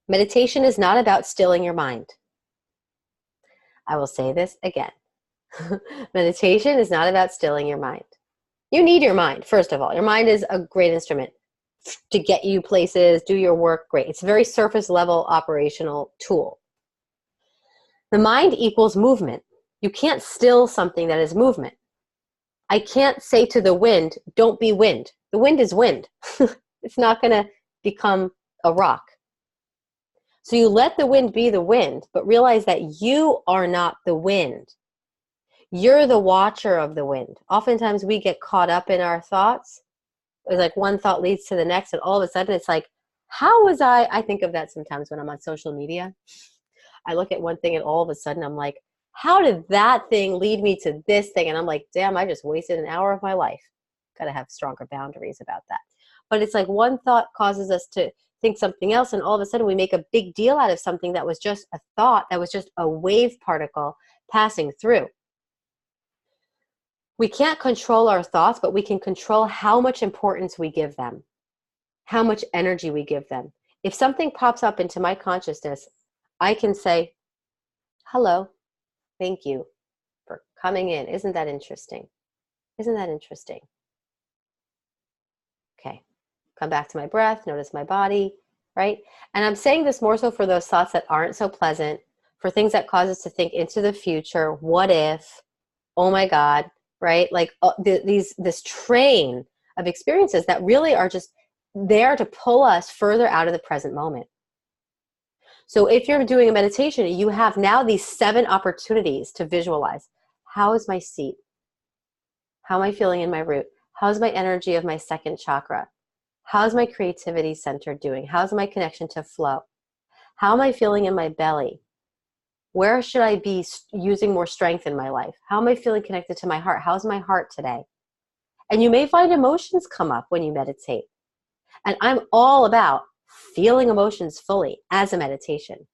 meditation is not about stilling your mind. I will say this again. Meditation is not about stilling your mind. You need your mind, first of all. Your mind is a great instrument to get you places, do your work, great. It's a very surface level operational tool. The mind equals movement. You can't still something that is movement. I can't say to the wind, don't be wind. The wind is wind. It's not going to become a rock. So you let the wind be the wind, but realize that you are not the wind. You're the watcher of the wind. Oftentimes we get caught up in our thoughts. It's like one thought leads to the next, and all of a sudden it's like, how was I think of that sometimes when I'm on social media. I look at one thing and all of a sudden I'm like, how did that thing lead me to this thing? And I'm like, damn, I just wasted an hour of my life. Got to have stronger boundaries about that. But it's like one thought causes us to think something else, and all of a sudden we make a big deal out of something that was just a thought, that was just a wave particle passing through. We can't control our thoughts, but we can control how much importance we give them, how much energy we give them. If something pops up into my consciousness, I can say, hello, thank you for coming in. Isn't that interesting? Isn't that interesting? Okay, come back to my breath, notice my body, right? And I'm saying this more so for those thoughts that aren't so pleasant, for things that cause us to think into the future, what if, oh my God, right? Like this train of experiences that really are just there to pull us further out of the present moment. So if you're doing a meditation, you have now these 7 opportunities to visualize. How is my seat? How am I feeling in my root? How's my energy of my second chakra? How's my creativity center doing? How's my connection to flow? How am I feeling in my belly? Where should I be using more strength in my life? How am I feeling connected to my heart? How's my heart today? And you may find emotions come up when you meditate. And I'm all about feeling emotions fully as a meditation.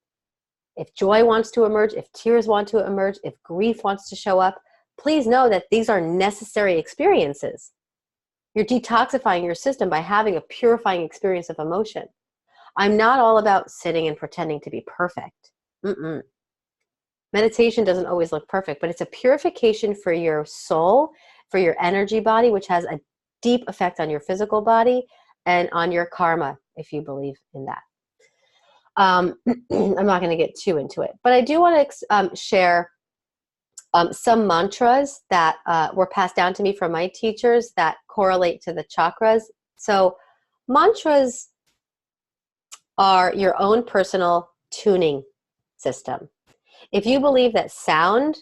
If joy wants to emerge, if tears want to emerge, if grief wants to show up, please know that these are necessary experiences. You're detoxifying your system by having a purifying experience of emotion. I'm not all about sitting and pretending to be perfect. Meditation doesn't always look perfect, but it's a purification for your soul, for your energy body, which has a deep effect on your physical body and on your karma, if you believe in that. I'm not going to get too into it, but I do want to share some mantras that were passed down to me from my teachers that correlate to the chakras. So mantras are your own personal tuning system. If you believe that sound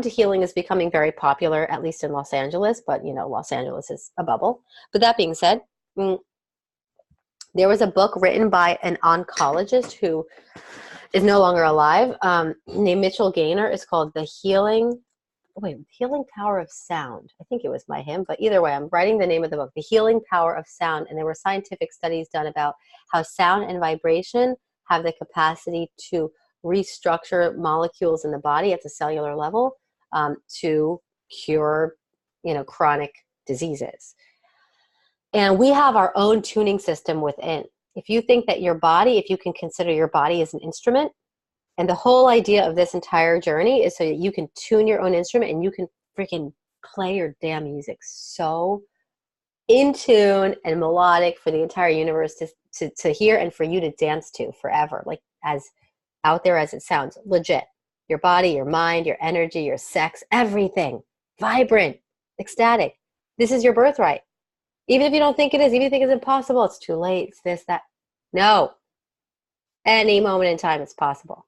healing is becoming very popular, at least in Los Angeles, but you know, Los Angeles is a bubble. But that being said, there was a book written by an oncologist who is no longer alive, named Mitchell Gaynor. It's called The Healing Power of Sound. I think it was by him, but either way, I'm writing the name of the book, The Healing Power of Sound. And there were scientific studies done about how sound and vibration have the capacity to restructure molecules in the body at the cellular level to cure, chronic diseases. And we have our own tuning system within. If you think that your body, if you can consider your body as an instrument, and the whole idea of this entire journey is so that you can tune your own instrument and you can freaking play your damn music so in tune and melodic for the entire universe to hear and for you to dance to forever, like as out there as it sounds, legit. Your body, your mind, your energy, your sex, everything, vibrant, ecstatic. This is your birthright. Even if you don't think it is, even if you think it's impossible, it's too late, it's this, that. No. Any moment in time, it's possible.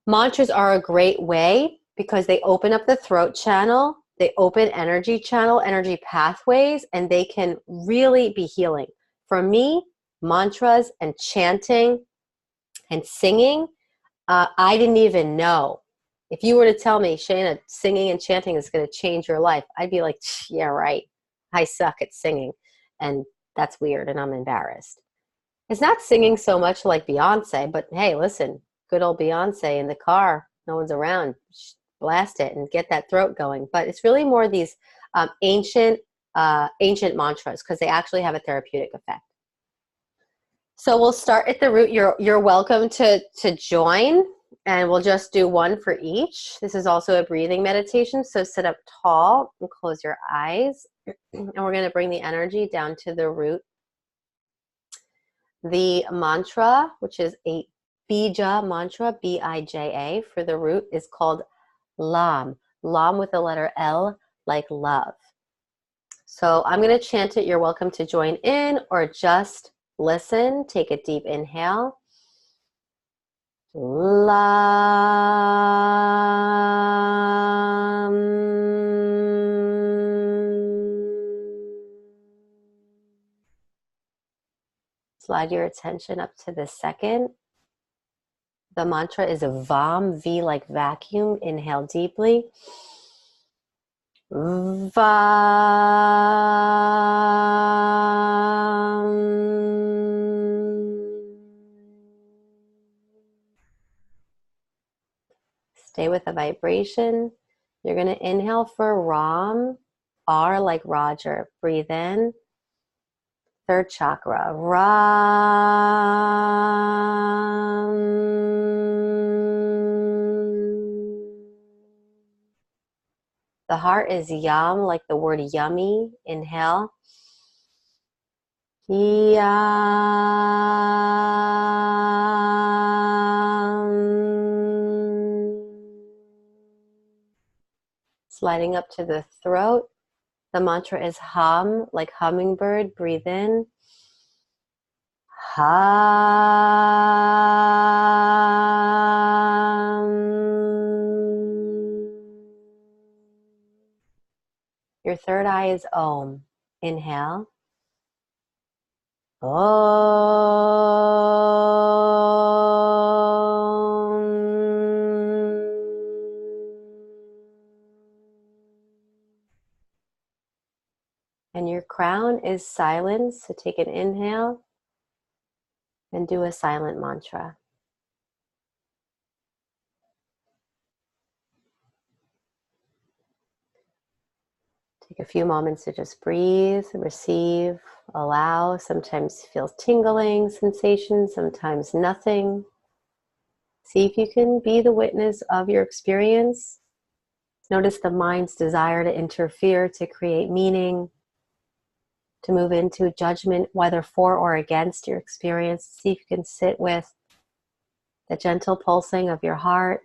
Mantras are a great way because they open up the throat channel, they open energy channel, energy pathways, and they can really be healing. For me, mantras and chanting and singing, I didn't even know. If you were to tell me, Shana, singing and chanting is going to change your life, I'd be like, yeah, right. I suck at singing, and that's weird, and I'm embarrassed. It's not singing so much like Beyonce, but hey, listen, good old Beyonce in the car, no one's around, blast it and get that throat going. But it's really more these ancient mantras because they actually have a therapeutic effect. So we'll start at the root. You're welcome to join, and we'll just do one for each. This is also a breathing meditation, so sit up tall and close your eyes. And we're going to bring the energy down to the root. The mantra, which is a bija mantra, B-I-J-A, for the root, is called LAM. LAM with the letter L, like love. So I'm going to chant it. You're welcome to join in or just listen. Take a deep inhale. Lam. Slide your attention up to the second. The mantra is a VAM, V like vacuum. Inhale deeply. VAM. Stay with the vibration. You're going to inhale for Ram, R like Roger. Breathe in. Third chakra, Ram. The heart is Yam, like the word yummy. Inhale. Yam. Sliding up to the throat. The mantra is hum, like hummingbird. Breathe in. Hum. Your third eye is Om. Inhale. Om. And your crown is silence, so take an inhale and do a silent mantra. Take a few moments to just breathe, receive, allow. Sometimes feel tingling sensations, sometimes nothing. See if you can be the witness of your experience. Notice the mind's desire to interfere, to create meaning, to move into judgment, whether for or against your experience. See if you can sit with the gentle pulsing of your heart.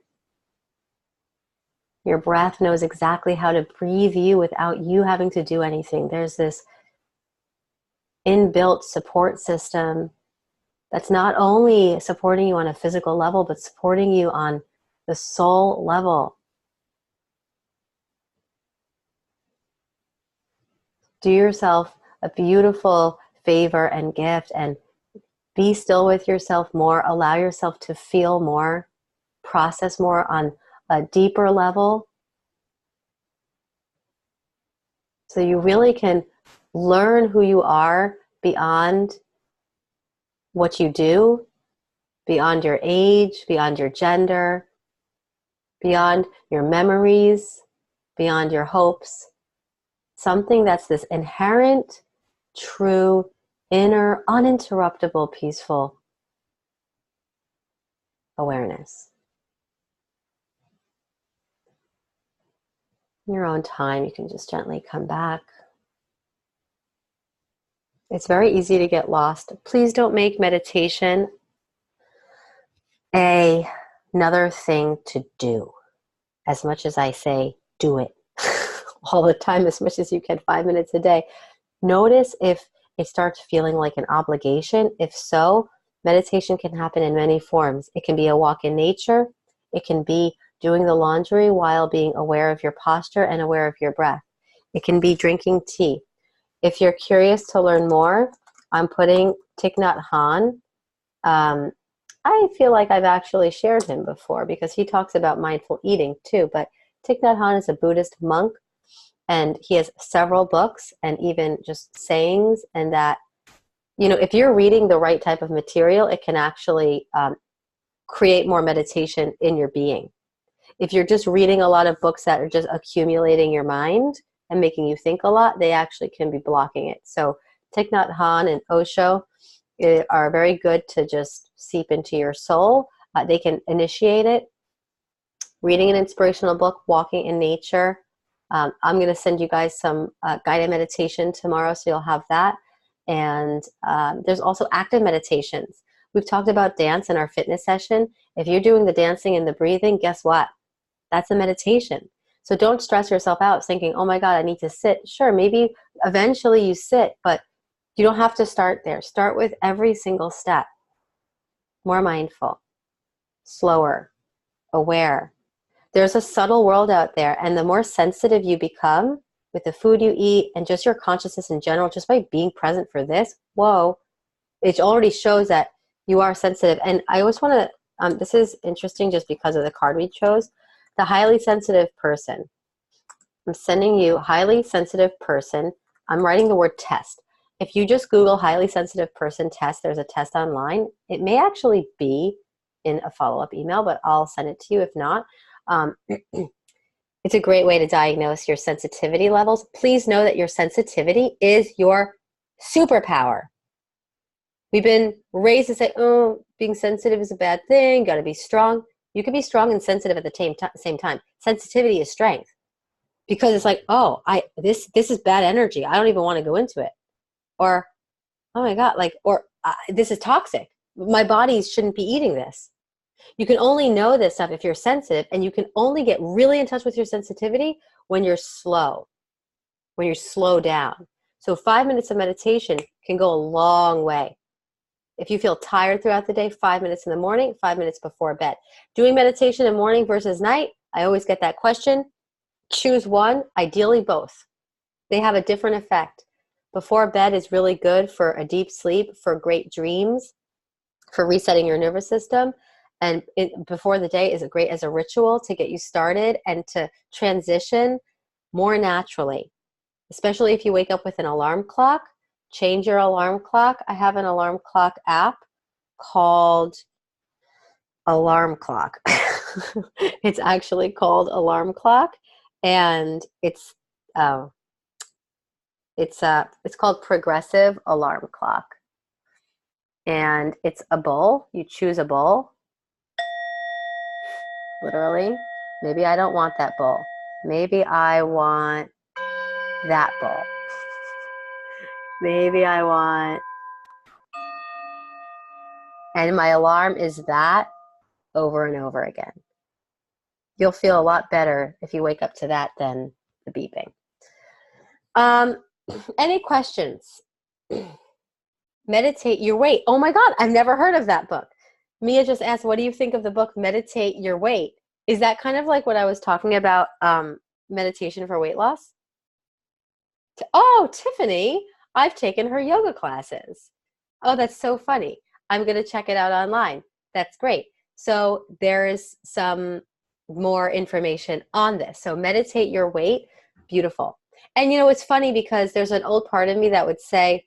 Your breath knows exactly how to breathe you without you having to do anything. There's this inbuilt support system that's not only supporting you on a physical level, but supporting you on the soul level. Do yourself a beautiful favor and gift and be still with yourself more. Allow yourself to feel more, process more on a deeper level. So you really can learn who you are beyond what you do, beyond your age, beyond your gender, beyond your memories, beyond your hopes. Something that's this inherent, true, inner, uninterruptible, peaceful awareness. In your own time, you can just gently come back. It's very easy to get lost. Please don't make meditation another thing to do. As much as I say, do it all the time, as much as you can, 5 minutes a day. Notice if it starts feeling like an obligation. If so, meditation can happen in many forms. It can be a walk in nature. It can be doing the laundry while being aware of your posture and aware of your breath. It can be drinking tea. If you're curious to learn more, I'm putting Thich Nhat Hanh. I feel like I've actually shared him before because he talks about mindful eating too. But Thich Nhat Hanh is a Buddhist monk, and he has several books and even just sayings. And that, if you're reading the right type of material, it can actually create more meditation in your being. If you're just reading a lot of books that are just accumulating your mind and making you think a lot, they actually can be blocking it. So Thich Nhat Hanh and Osho are very good to just seep into your soul. They can initiate it. Reading an inspirational book, walking in nature. I'm going to send you guys some guided meditation tomorrow, so you'll have that. And there's also active meditations. We've talked about dance in our fitness session. If you're doing the dancing and the breathing, guess what? That's a meditation. So don't stress yourself out thinking, oh my God, I need to sit. Sure, maybe eventually you sit, but you don't have to start there. Start with every single step. More mindful, slower, aware. There's a subtle world out there, and the more sensitive you become with the food you eat and just your consciousness in general, just by being present for this, whoa, it already shows that you are sensitive. And I always want to, this is interesting just because of the card we chose, the highly sensitive person. I'm sending you highly sensitive person. I'm writing the word test. If you just Google highly sensitive person test, there's a test online. It may actually be in a follow-up email, but I'll send it to you if not. It's a great way to diagnose your sensitivity levels. Please know that your sensitivity is your superpower. We've been raised to say, oh, being sensitive is a bad thing, got to be strong. You can be strong and sensitive at the same time. Sensitivity is strength. Because it's like, oh, this is bad energy. I don't even want to go into it. Or, oh my God, this is toxic. My body shouldn't be eating this. You can only know this stuff if you're sensitive, and you can only get really in touch with your sensitivity when you're slow, when you're slow down. So 5 minutes of meditation can go a long way. If you feel tired throughout the day, 5 minutes in the morning, 5 minutes before bed. Doing meditation in morning versus night, I always get that question. Choose one, ideally both. They have a different effect. Before bed is really good for a deep sleep, for great dreams, for resetting your nervous system. And before the day is great as a ritual to get you started and to transition more naturally. Especially if you wake up with an alarm clock, change your alarm clock. I have an alarm clock app called Alarm Clock. It's actually called Alarm Clock, and it's called Progressive Alarm Clock. And it's a bowl. You choose a bowl. Literally. Maybe I don't want that bowl. Maybe I want that bowl. Maybe I want... And my alarm is that over and over again. You'll feel a lot better if you wake up to that than the beeping. Any questions? Meditate Your Weight. Oh my God, I've never heard of that book. Mia just asked, what do you think of the book Meditate Your Weight? Is that kind of like what I was talking about, meditation for weight loss? Oh, Tiffany, I've taken her yoga classes. Oh, that's so funny. I'm going to check it out online. That's great. So there is some more information on this. So meditate your weight. Beautiful. And it's funny because there's an old part of me that would say,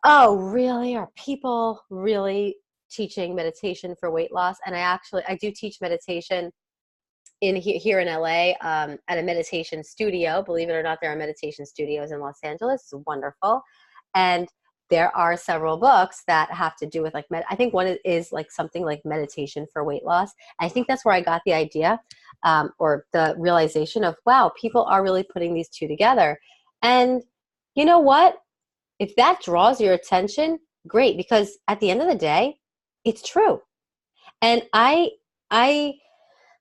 oh, really? Are people really teaching meditation for weight loss? And I do teach meditation here in LA at a meditation studio. Believe it or not, there are meditation studios in Los Angeles. It's wonderful. And there are several books that have to do with I think one is like something like meditation for weight loss. I think that's where I got the idea or the realization of, wow, people are really putting these two together. And you know what? If that draws your attention, great, because at the end of the day, it's true. And I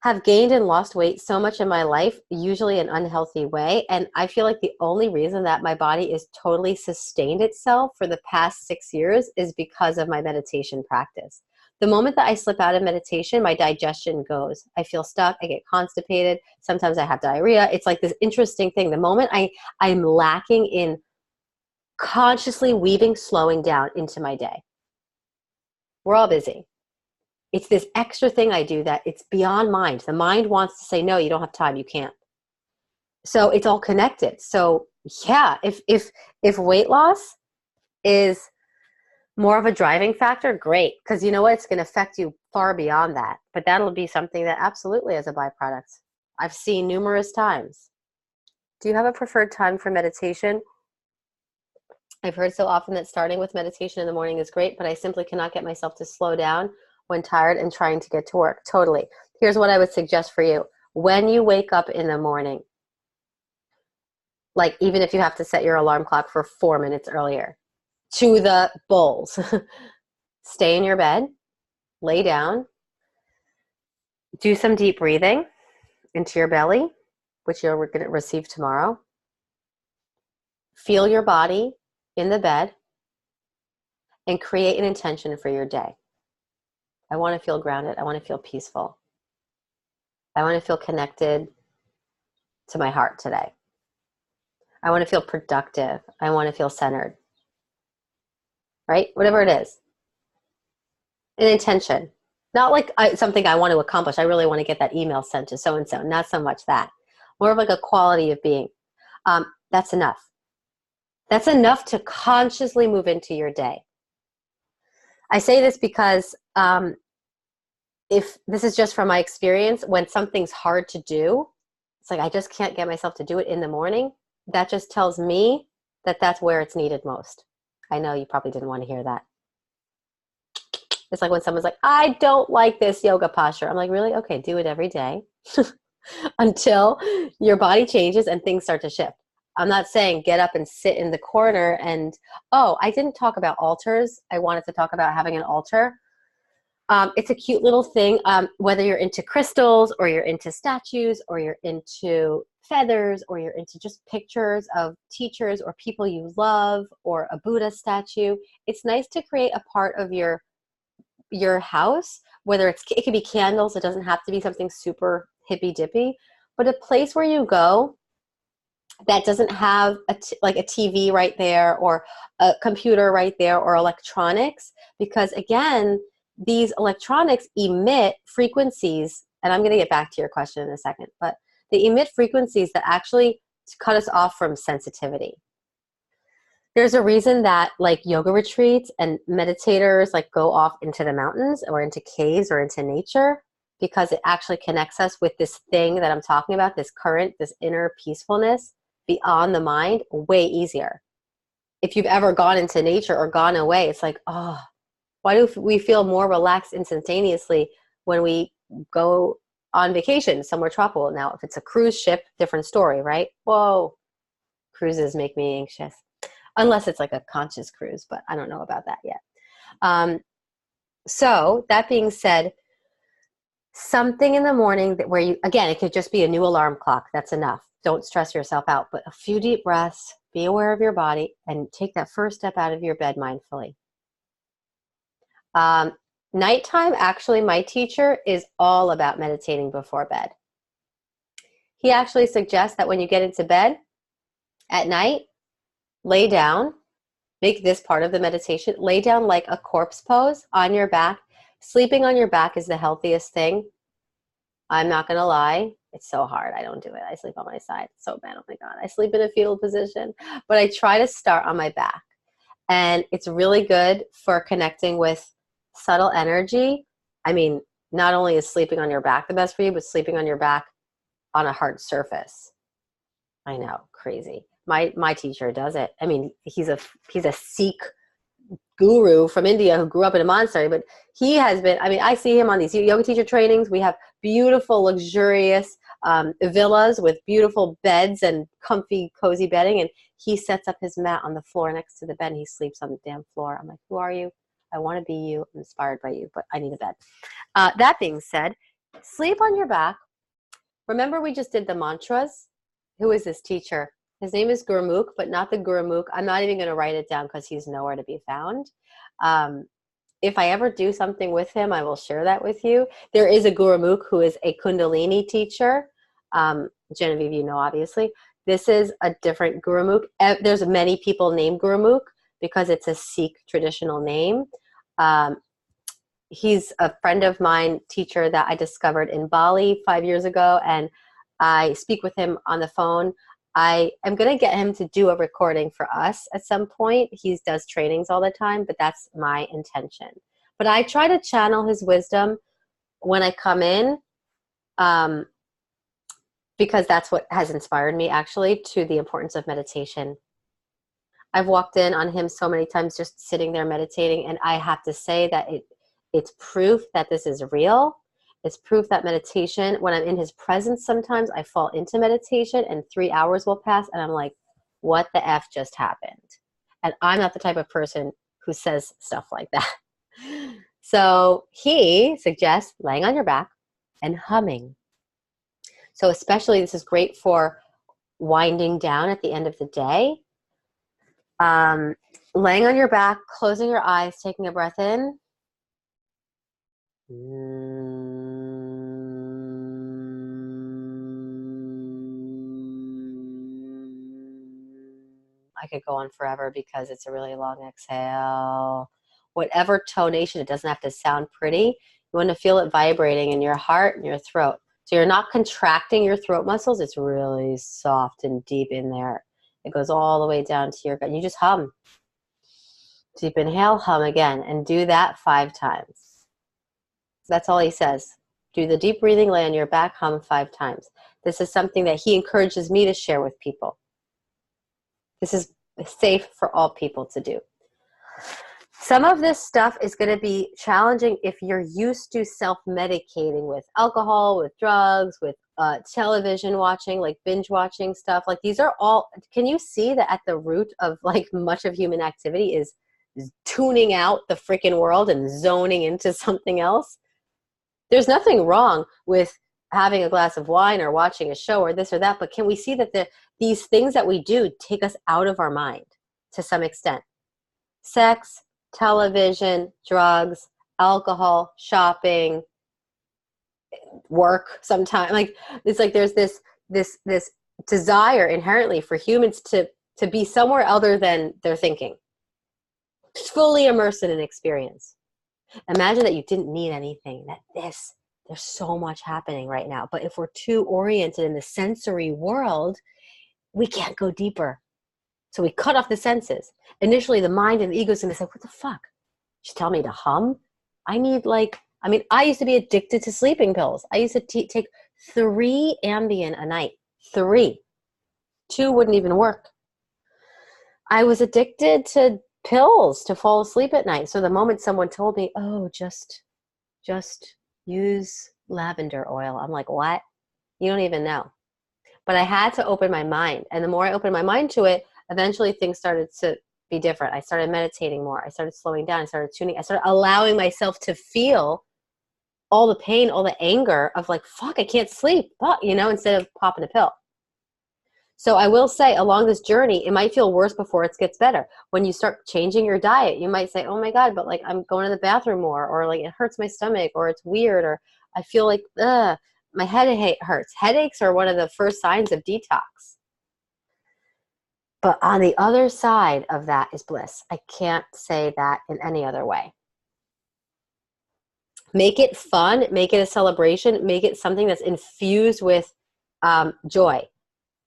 have gained and lost weight so much in my life, usually an unhealthy way. And I feel like the only reason that my body is totally sustained itself for the past 6 years is because of my meditation practice. The moment that I slip out of meditation, my digestion goes. I feel stuck. I get constipated. Sometimes I have diarrhea. It's like this interesting thing. The moment I'm lacking in consciously weaving, slowing down into my day. We're all busy. It's this extra thing I do that it's beyond mind. The mind wants to say, no, you don't have time. You can't. So it's all connected. So yeah, if weight loss is more of a driving factor, great. Because you know what? It's going to affect you far beyond that. But that'll be something that absolutely is a byproduct. I've seen numerous times. Do you have a preferred time for meditation? I've heard so often that starting with meditation in the morning is great, but I simply cannot get myself to slow down when tired and trying to get to work. Totally. Here's what I would suggest for you. When you wake up in the morning, like even if you have to set your alarm clock for 4 minutes earlier, to the bowls, stay in your bed, lay down, do some deep breathing into your belly, which you're going to receive tomorrow. Feel your body in the bed and create an intention for your day. I want to feel grounded. I want to feel peaceful. I want to feel connected to my heart today. I want to feel productive. I want to feel centered. Right? Whatever it is. An intention. Not like something I want to accomplish. I really want to get that email sent to so-and-so. Not so much that. More of like a quality of being. That's enough. That's enough to consciously move into your day. I say this because if this is just from my experience, when something's hard to do, it's like I just can't get myself to do it in the morning. That just tells me that that's where it's needed most. I know you probably didn't want to hear that. It's like when someone's like, I don't like this yoga posture. I'm like, really? Okay, do it every day until your body changes and things start to shift. I'm not saying get up and sit in the corner and, oh, I didn't talk about altars. I wanted to talk about having an altar. It's a cute little thing, whether you're into crystals or you're into statues or you're into feathers or you're into just pictures of teachers or people you love or a Buddha statue. It's nice to create a part of your house, whether it could be candles. It doesn't have to be something super hippy dippy, but a place where you go that doesn't have like a TV right there or a computer right there or electronics, because again, these electronics emit frequencies, and I'm going to get back to your question in a second, but they emit frequencies that actually cut us off from sensitivity. There's a reason that like yoga retreats and meditators like go off into the mountains or into caves or into nature, because it actually connects us with this thing that I'm talking about, this current, this inner peacefulness beyond the mind, way easier. If you've ever gone into nature or gone away, it's like, oh, why do we feel more relaxed instantaneously when we go on vacation somewhere tropical? Now, if it's a cruise ship, different story, right? Whoa, cruises make me anxious. Unless it's like a conscious cruise, but I don't know about that yet. So that being said, something in the morning that where you, again, it could just be a new alarm clock. That's enough. Don't stress yourself out, but a few deep breaths, be aware of your body, and take that first step out of your bed mindfully. Nighttime, actually, my teacher is all about meditating before bed. He actually suggests that when you get into bed at night, lay down, make this part of the meditation, lay down like a corpse pose on your back. Sleeping on your back is the healthiest thing. I'm not going to lie. It's so hard. I don't do it. I sleep on my side. It's so bad. Oh my God. I sleep in a fetal position, but I try to start on my back. And it's really good for connecting with subtle energy. I mean, not only is sleeping on your back the best for you, but sleeping on your back on a hard surface. I know, crazy. My teacher does it. I mean, he's a Sikh guru from India who grew up in a monastery, but he has been, I mean, I see him on these yoga teacher trainings. We have beautiful, luxurious villas with beautiful beds and comfy, cozy bedding, and he sets up his mat on the floor next to the bed, and he sleeps on the damn floor. I'm like, who are you? I want to be you. I'm inspired by you, but I need a bed. That being said, sleep on your back. Remember, we just did the mantras. Who is this teacher? His name is Gurmukh, but not the Gurmukh. I'm not even going to write it down because he's nowhere to be found. If I ever do something with him, I will share that with you. There is a Gurmukh who is a Kundalini teacher. Genevieve, you know, obviously. This is a different Gurmukh. There's many people named Gurmukh because it's a Sikh traditional name. He's a friend of mine, teacher that I discovered in Bali 5 years ago, and I speak with him on the phone. I am going to get him to do a recording for us at some point. He does trainings all the time, but that's my intention. But I try to channel his wisdom when I come in, because that's what has inspired me actually to the importance of meditation. I've walked in on him so many times just sitting there meditating, and I have to say that it's proof that this is real. It's proof that meditation, when I'm in his presence, sometimes I fall into meditation and 3 hours will pass and I'm like, what the F just happened? And I'm not the type of person who says stuff like that. So he suggests laying on your back and humming. So especially this is great for winding down at the end of the day. Laying on your back, closing your eyes, taking a breath in. I could go on forever because it's a really long exhale. Whatever tonation, it doesn't have to sound pretty. You want to feel it vibrating in your heart and your throat. So you're not contracting your throat muscles. It's really soft and deep in there. It goes all the way down to your gut. You just hum. Deep inhale, hum again, and do that 5 times. That's all he says. Do the deep breathing, lay on your back, hum 5 times. This is something that he encourages me to share with people. This is safe for all people to do. Some of this stuff is going to be challenging if you're used to self-medicating with alcohol, with drugs, with television watching, like binge watching stuff. Like these are all, can you see that at the root of like much of human activity is tuning out the freaking world and zoning into something else? There's nothing wrong with having a glass of wine or watching a show or this or that, but can we see that these things that we do take us out of our mind to some extent? Sex, television, drugs, alcohol, shopping, work sometimes. Like it's like there's this desire inherently for humans to be somewhere other than their thinking. Fully immersed in an experience. Imagine that you didn't need anything, that there's so much happening right now. But if we're too oriented in the sensory world, we can't go deeper. So we cut off the senses. Initially, the mind and the ego is going to say, what the fuck? She's telling me to hum? I used to be addicted to sleeping pills. I used to take 3 Ambien a night. 3. 2 wouldn't even work. I was addicted to pills to fall asleep at night. So the moment someone told me, oh, just use lavender oil, I'm like, what? You don't even know. But I had to open my mind. And the more I opened my mind to it, eventually things started to be different. I started meditating more. I started slowing down. I started tuning. I started allowing myself to feel all the pain, all the anger of like, fuck, I can't sleep, but, instead of popping a pill. So I will say along this journey, it might feel worse before it gets better. When you start changing your diet, you might say, oh my God, but like I'm going to the bathroom more, or like it hurts my stomach, or it's weird, or I feel like, my head hurts. Headaches are one of the first signs of detox. But on the other side of that is bliss. I can't say that in any other way. Make it fun. Make it a celebration. Make it something that's infused with joy.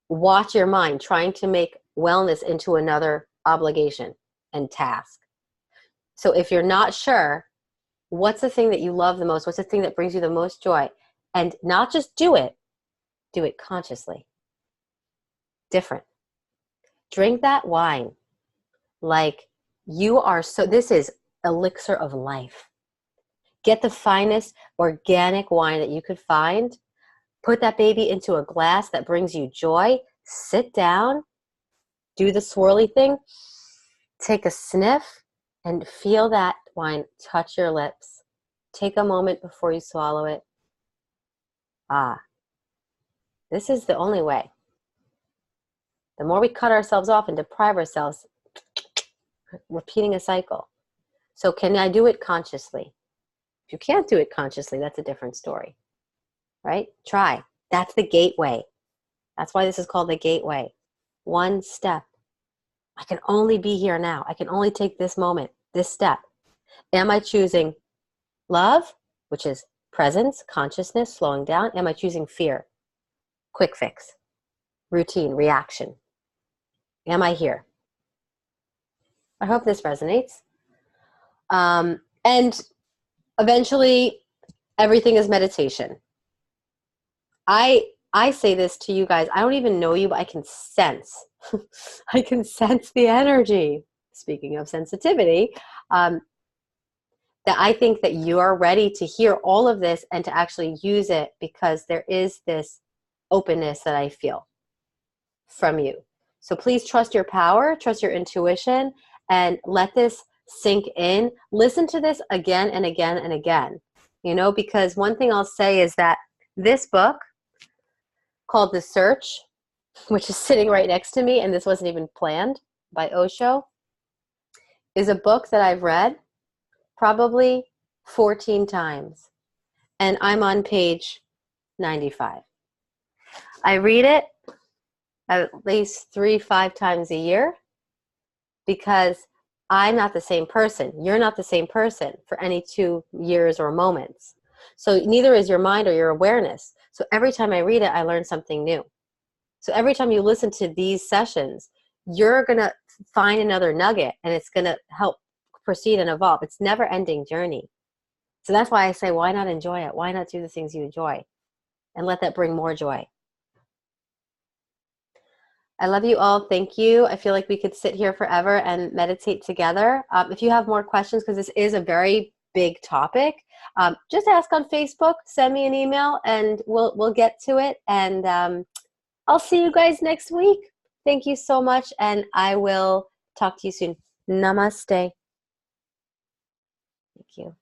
Watch your mind trying to make wellness into another obligation and task. So if you're not sure, what's the thing that you love the most? What's the thing that brings you the most joy? And not just do it consciously. Different. Drink that wine like you are. So this is elixir of life. Get the finest organic wine that you could find. Put that baby into a glass that brings you joy. Sit down. Do the swirly thing. Take a sniff and feel that wine touch your lips. Take a moment before you swallow it. This is the only way. The more we cut ourselves off and deprive ourselves, repeating a cycle. So can I do it consciously? If you can't do it consciously, that's a different story, right? Try. That's the gateway. That's why this is called the gateway. One step. I can only be here now. I can only take this moment, this step. Am I choosing love, which is presence, consciousness, slowing down? Am I choosing fear? Quick fix, routine, reaction. Am I here? I hope this resonates. And eventually, everything is meditation. I say this to you guys. I don't even know you, but I can sense. I can sense the energy. Speaking of sensitivity, that I think that you are ready to hear all of this and to actually use it, because there is this openness that I feel from you. So please trust your power, trust your intuition, and let this sink in. Listen to this again and again and again, because one thing I'll say is that this book called The Search, which is sitting right next to me, and this wasn't even planned, by Osho, is a book that I've read probably 14 times. And I'm on page 95. I read it at least 3-5 times a year because I'm not the same person. You're not the same person for any 2 years or moments. So neither is your mind or your awareness. So every time I read it, I learn something new. So every time you listen to these sessions, you're going to find another nugget, and it's going to help proceed and evolve. It's a never-ending journey. So that's why I say, why not enjoy it? Why not do the things you enjoy and let that bring more joy? I love you all. Thank you. I feel like we could sit here forever and meditate together. If you have more questions, because this is a very big topic, just ask on Facebook, send me an email, and we'll get to it. And I'll see you guys next week. Thank you so much, and I will talk to you soon. Namaste. Thank you.